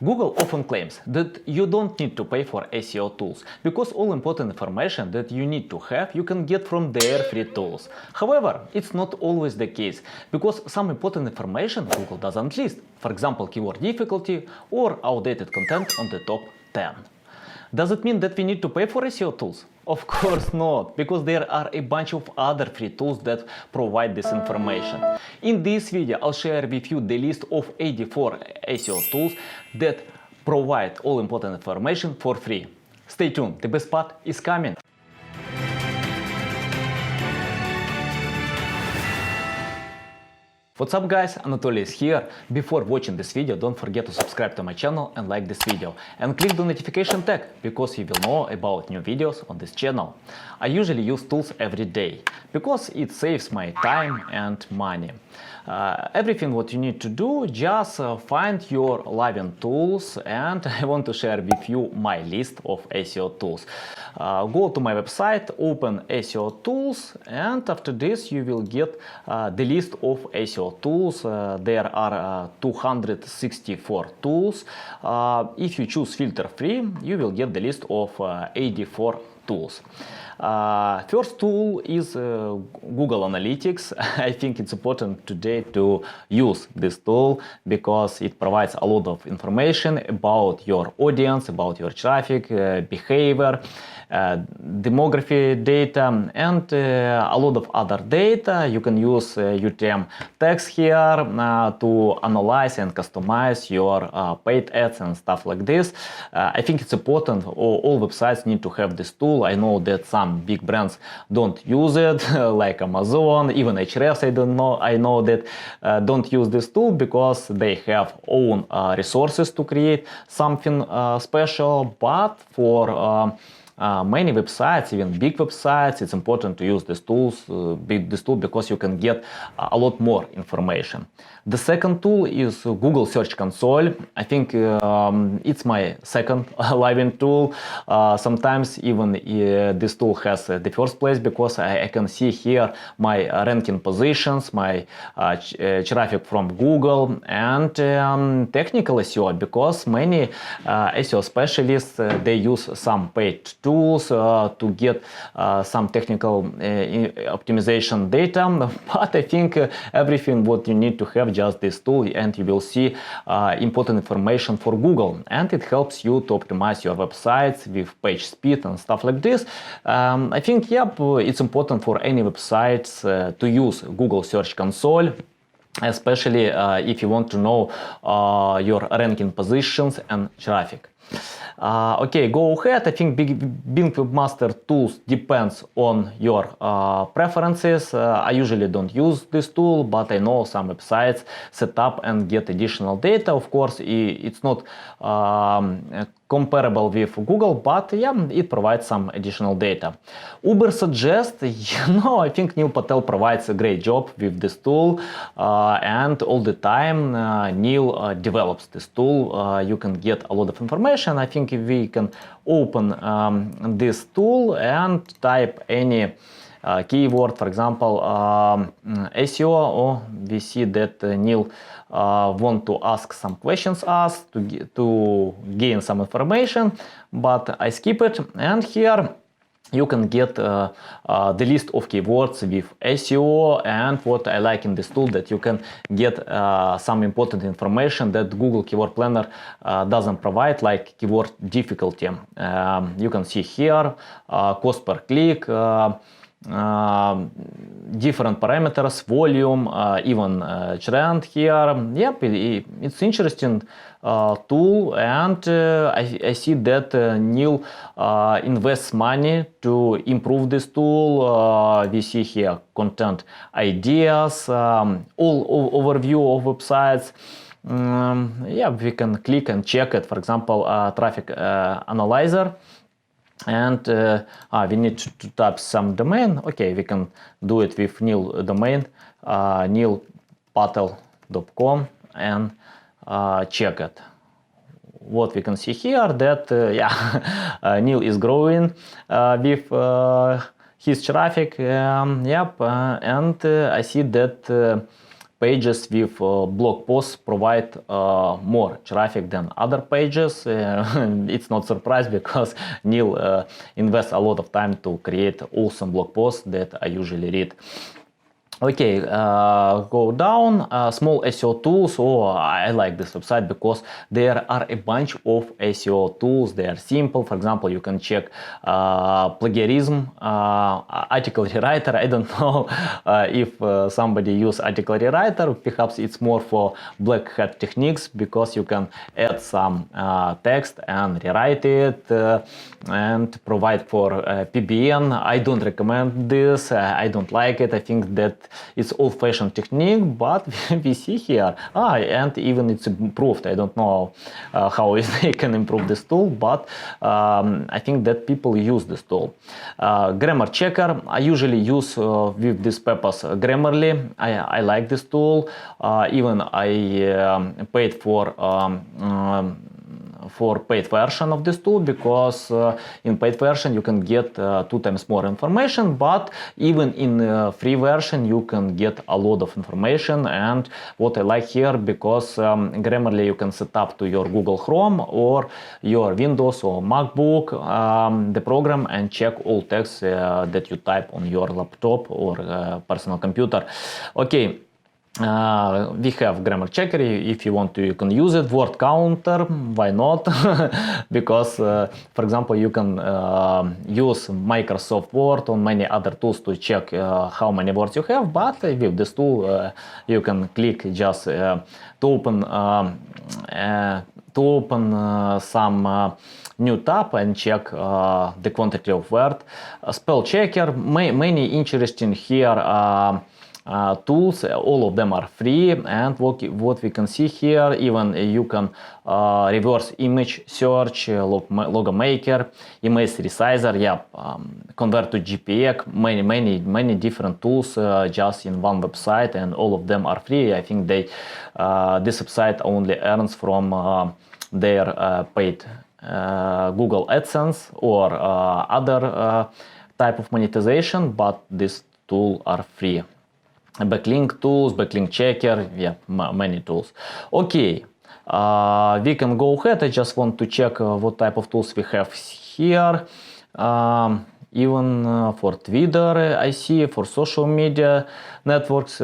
Google often claims that you don't need to pay for SEO tools because all important information that you need to have you can get from their free tools. However, it's not always the case because some important information Google doesn't list, for example keyword difficulty or outdated content on the top 10. Does it mean that we need to pay for SEO tools? Of course not, because there are a bunch of other free tools that provide this information. In this video, I'll share with you the list of 84 SEO tools that provide all important information for free. Stay tuned, the best part is coming. What's up guys, Anatoly is here. Before watching this video, don't forget to subscribe to my channel and like this video. And click the notification tag, because you will know about new videos on this channel. I usually use tools every day, because it saves my time and money. Everything what you need to do, just find your Livin tools, and I want to share with you my list of SEO tools. Go to my website, open SEO tools, and after this you will get the list of SEO tools. There are 264 tools. If you choose filter free, you will get the list of 84 tools. First tool is Google Analytics. I think it's important today to use this tool because it provides a lot of information about your audience, about your traffic, behavior, demography data, and a lot of other data. You can use UTM tags here to analyze and customize your paid ads and stuff like this. I think it's important. All websites need to have this tool. I know that some big brands don't use it, like Amazon, even Ahrefs. I know that don't use this tool because they have own resources to create something special. But for many websites, even big websites, it's important to use this tool because you can get a lot more information. The second tool is Google Search Console. I think it's my second Livin tool. Sometimes even this tool has the first place because I can see here my ranking positions, my traffic from Google, and technical SEO, because many SEO specialists they use some paid tools to get some technical optimization data. But I think everything what you need to have just this tool, and you will see important information for Google, and it helps you to optimize your websites with page speed and stuff like this. I think it's important for any websites to use Google Search Console, especially if you want to know your ranking positions and traffic. Okay, go ahead. I think Bing Webmaster Tools depends on your preferences. I usually don't use this tool, but I know some websites set up and get additional data. Of course, it's not comparable with Google, but it provides some additional data. Ubersuggest, I think Neil Patel provides a great job with this tool, and all the time Neil develops this tool. You can get a lot of information. I think if we can open this tool and type any keyword, for example SEO, we see that Neil want to ask some questions us to gain some information, but I skip it, and here you can get the list of keywords with SEO. And what I like in this tool, that you can get some important information that Google Keyword Planner doesn't provide, like keyword difficulty. You can see here cost per click, different parameters, volume, even trend here. It's interesting tool, and I see that Neil invests money to improve this tool. We see here content ideas, all overview of websites. We can click and check it. For example, traffic analyzer. And we need to type some domain. Okay, we can do it with Neil domain, neilpatel.com, and check it. What we can see here, that Neil is growing with his traffic. And I see that pages with blog posts provide more traffic than other pages. It's not surprise because Neil invests a lot of time to create awesome blog posts that I usually read. Okay, go down, small SEO tools. Oh, I like this website because there are a bunch of SEO tools. They are simple. For example, you can check plagiarism, article rewriter. I don't know if somebody use article rewriter. Perhaps it's more for black hat techniques because you can add some text and rewrite it and provide for PBN. I don't recommend this. I don't like it. I think that it's old-fashioned technique, but we see here, and even it's improved. I don't know how they can improve this tool, but I think that people use this tool. Grammar checker, I usually use with this purpose Grammarly. I like this tool. Even I paid for paid version of this tool because in paid version you can get 2 times more information, but even in free version you can get a lot of information. And what I like here, because Grammarly you can set up to your Google Chrome or your Windows or MacBook the program and check all text that you type on your laptop or personal computer. Okay. We have grammar checker. If you want to, you can use it. Word counter, why not? Because for example, you can use Microsoft Word on many other tools to check how many words you have, but with this tool you can click just to open some new tab and check the quantity of word. Spell checker, many interesting here tools. All of them are free, and what we can see here, even you can reverse image search, logo maker, image resizer, convert to JPEG, many different tools just in one website, and all of them are free. I think this website only earns from their paid Google AdSense or other type of monetization, but this tool are free. Backlink tools, backlink checker, many tools. Okay, we can go ahead. I just want to check what type of tools we have here. Even for Twitter, I see, for social media networks,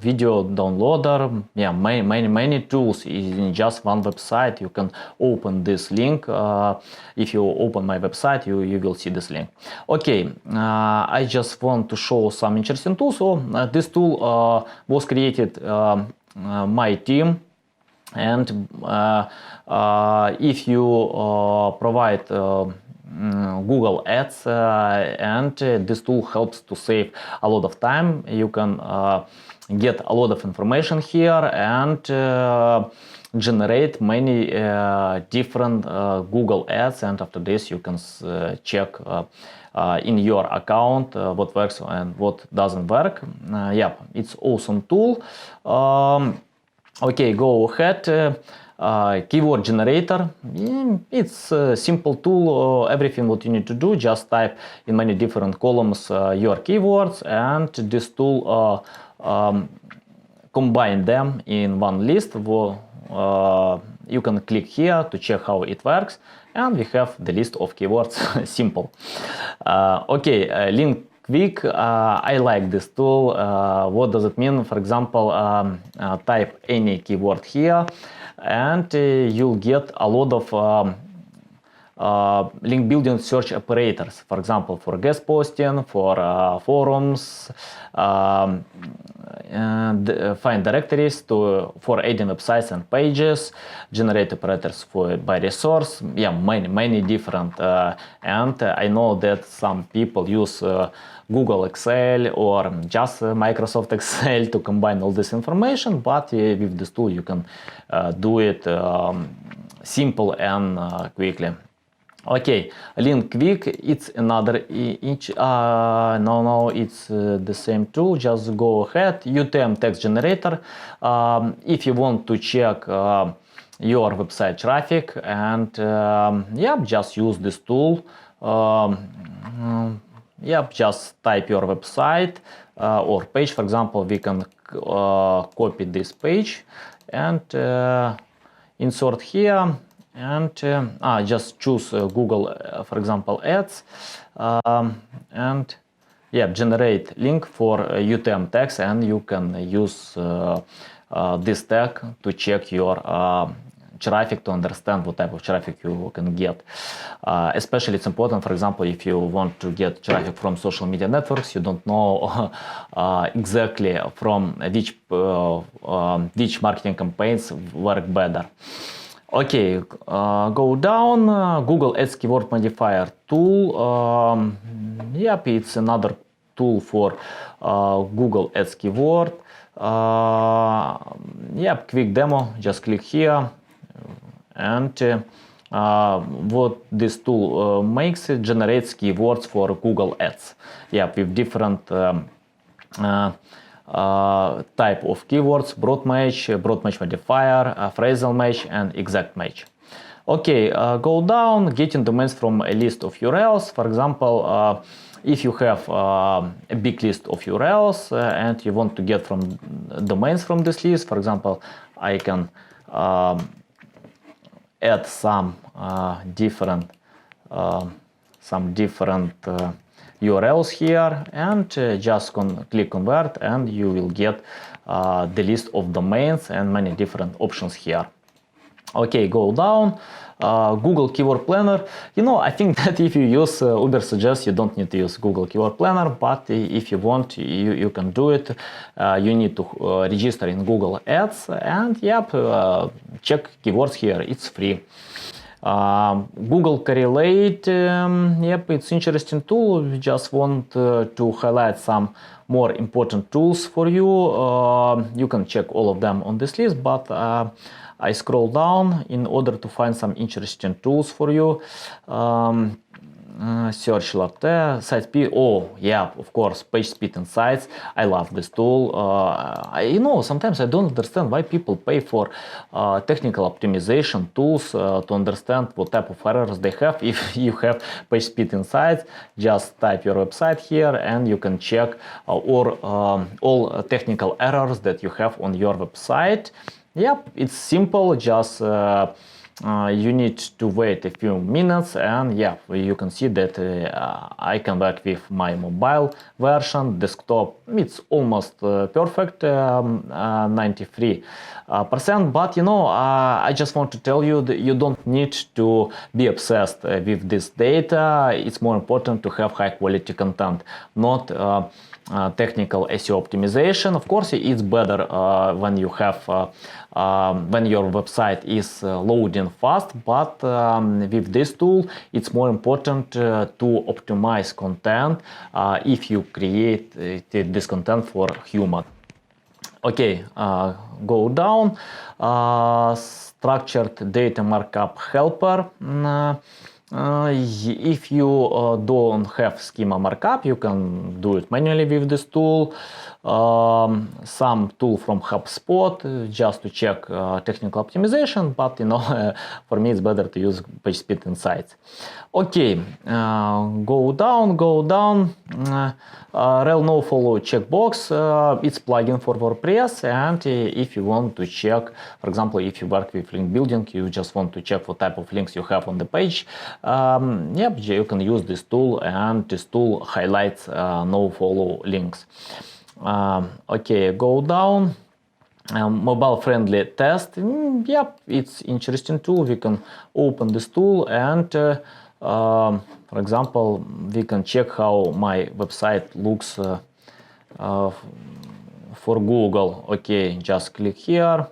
video downloader, many tools in just one website. You can open this link. If you open my website, you will see this link. Okay, I just want to show some interesting tools. So this tool was created my team, and if you provide Google Ads, and this tool helps to save a lot of time. You can get a lot of information here and generate many different Google Ads, and after this you can check in your account what works and what doesn't work. It's awesome tool. Okay, go ahead. Keyword generator, it's a simple tool. Everything what you need to do, just type in many different columns your keywords, and this tool combine them in one list. You can click here to check how it works, and we have the list of keywords. Simple. Okay, link quick. I like this tool. What does it mean? For example, type any keyword here, and you'll get a lot of link building search operators. For example, for guest posting, for forums, and find directories for adding websites and pages, generate operators by resource. Many different. And I know that some people use Google Excel or just Microsoft Excel to combine all this information, but with this tool you can do it simple and quickly. Okay, link quick, it's another it's the same tool. Just go ahead. UTM text generator. If you want to check your website traffic, and just use this tool. Just type your website, or page. For example, we can copy this page and insert here, and just choose Google, for example, Ads, and generate link for UTM tags, and you can use this tag to check your traffic, to understand what type of traffic you can get. Especially it's important, for example, if you want to get traffic from social media networks, you don't know exactly from which marketing campaigns work better. Okay, go down, Google Ads Keyword Modifier tool. It's another tool for Google Ads Keyword. Quick demo, just click here. And what this tool makes, it generates keywords for Google Ads. With different type of keywords: broad match modifier, phrasal match, and exact match. Okay, go down, getting domains from a list of URLs. For example, if you have a big list of URLs and you want to get from domains from this list, for example, I can add some different URLs here, and just click convert, and you will get the list of domains and many different options here. Okay, go down, Google Keyword Planner. I think that if you use Ubersuggest, you don't need to use Google Keyword Planner, but if you want, you can do it. You need to register in Google Ads and check keywords here. It's free. Google Correlate, it's interesting tool. We just want to highlight some more important tools for you. You can check all of them on this list, but I scroll down in order to find some interesting tools for you. Search Latte, site speed. Of course, page speed insights. I love this tool. Sometimes I don't understand why people pay for technical optimization tools to understand what type of errors they have. If you have page speed insights, just type your website here and you can check all technical errors that you have on your website. It's simple. Just you need to wait a few minutes, and you can see that I can work with my mobile version. Desktop, it's almost perfect, 93%. But I just want to tell you that you don't need to be obsessed with this data. It's more important to have high quality content, not technical SEO optimization. Of course, it's better when you have when your website is loading fast, but with this tool, it's more important to optimize content if you create this content for human. Okay, go down, structured data markup helper. If you don't have schema markup, you can do it manually with this tool. Some tool from HubSpot just to check technical optimization, but for me it's better to use PageSpeed Insights. Okay, go down. Rel nofollow checkbox. It's plugin for WordPress, and if you want to check, for example, if you work with link building, you just want to check what type of links you have on the page. You can use this tool, and this tool highlights nofollow links. Okay, go down. Mobile friendly test. It's interesting tool. We can open this tool and for example, we can check how my website looks for Google. Okay, just click here.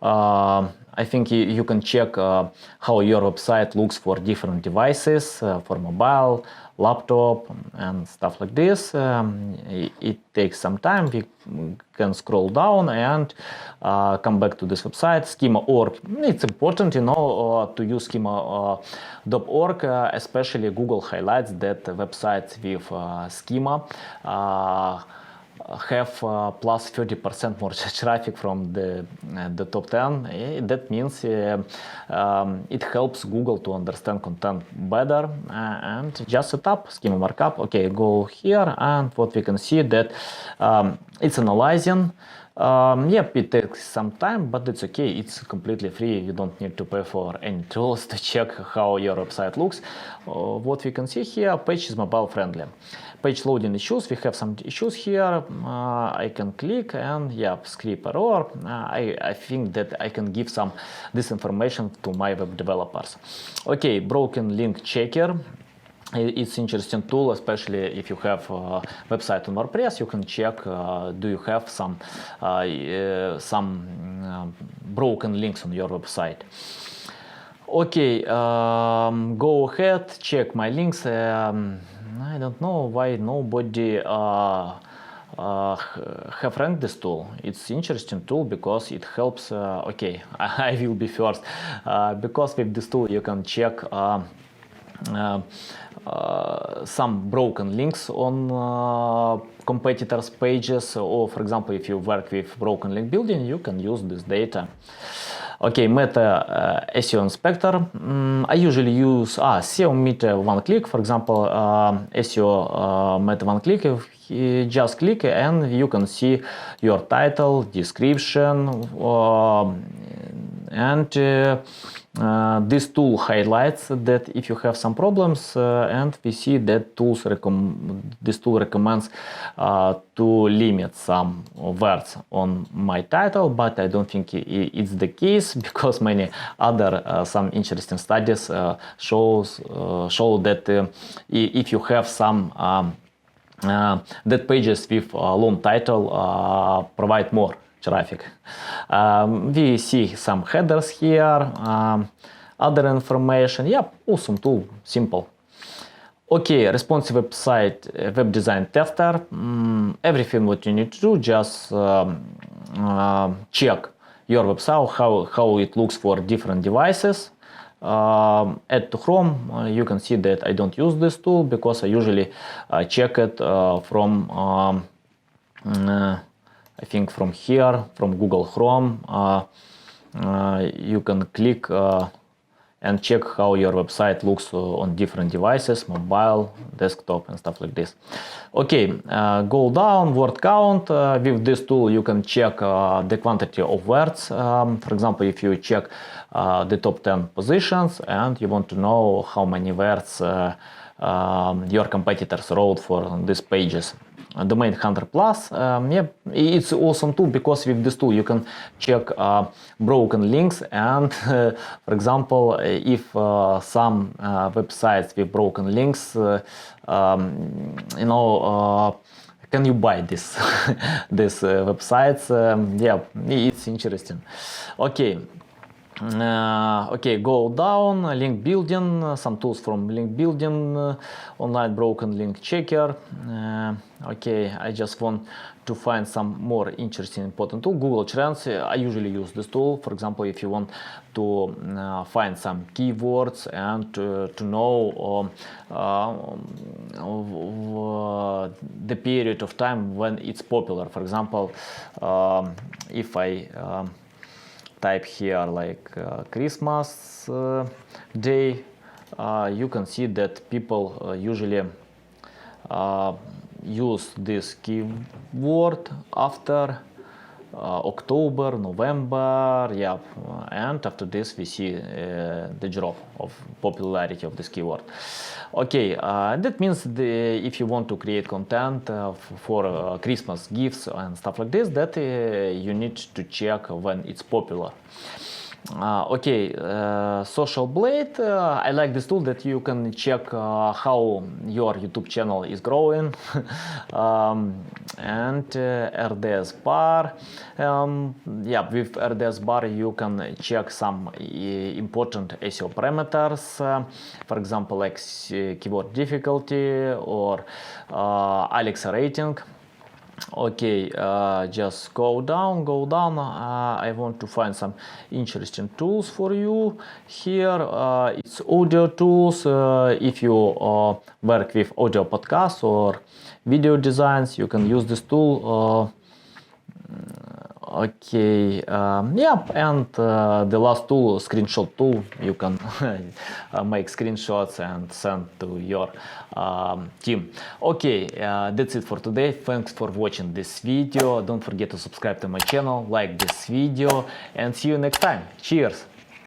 I think you can check how your website looks for different devices, for mobile, laptop, and stuff like this. It takes some time. We can scroll down and come back to this website. Schema.org. It's important, to use schema.org. Especially Google highlights that websites with schema have plus 30% more traffic from the top 10. That means it helps Google to understand content better. And just set up schema markup. Okay, go here, and what we can see that it's analyzing. Yep, it takes some time, but it's okay. It's completely free. You don't need to pay for any tools to check how your website looks. What we can see here, page is mobile friendly. Page loading issues, we have some issues here. I can click and yeah, script error. I think that I can give this information to my web developers. Okay, broken link checker. It's interesting tool, especially if you have a website on WordPress. You can check do you have some broken links on your website. Okay, go ahead, check my links. I don't know why nobody have ranked this tool. It's interesting tool because it helps. Okay, I will be first because with this tool you can check some broken links on competitors' pages, or for example, if you work with broken link building, you can use this data. Okay, Meta SEO Inspector. I usually use SEO Meta one click. For example, SEO Meta one click. If you just click and you can see your title, description, and this tool highlights that if you have some problems, and we see that this tool recommends to limit some words on my title, but I don't think it's the case because many other some interesting studies show that if you have some that pages with long title provide more traffic. We see some headers here, other information. Yeah, awesome tool, simple. Okay, responsive website, web design tester. Everything what you need to do, just check your website, how it looks for different devices. Add to Chrome. You can see that I don't use this tool because I usually check it from I think from here, from Google Chrome. You can click and check how your website looks on different devices, mobile, desktop, and stuff like this. Okay, go down, word count. With this tool, you can check the quantity of words. For example, if you check the top 10 positions and you want to know how many words your competitors wrote for these pages. Domain Hunter Plus, yeah, it's awesome tool because with this tool you can check broken links and for example, if some websites with broken links, can you buy this these websites? Yeah, it's interesting. Okay. Okay, go down, link building, some tools from link building, online broken link checker. Okay, I just want to find some more interesting important tool. Google Trends, I usually use this tool. For example, if you want to find some keywords and to know the period of time when it's popular. For example, if I type here like Christmas day, you can see that people usually use this keyword after October, November, yeah, and after this we see the drop of popularity of this keyword. Okay, that means if you want to create content for Christmas gifts and stuff like this, that you need to check when it's popular. Okay, Social Blade. I like this tool that you can check how your YouTube channel is growing. And RDS bar. Yeah, with RDS bar you can check some important SEO parameters. For example, like keyword difficulty or Alexa rating. Okay, just go down, go down. I want to find some interesting tools for you. Here it's audio tools. If you work with audio podcasts or video designs, you can use this tool. Okay, yeah, and the last tool, screenshot tool, you can make screenshots and send to your team. Okay, that's it for today. Thanks for watching this video. Don't forget to subscribe to my channel, like this video, and see you next time. Cheers!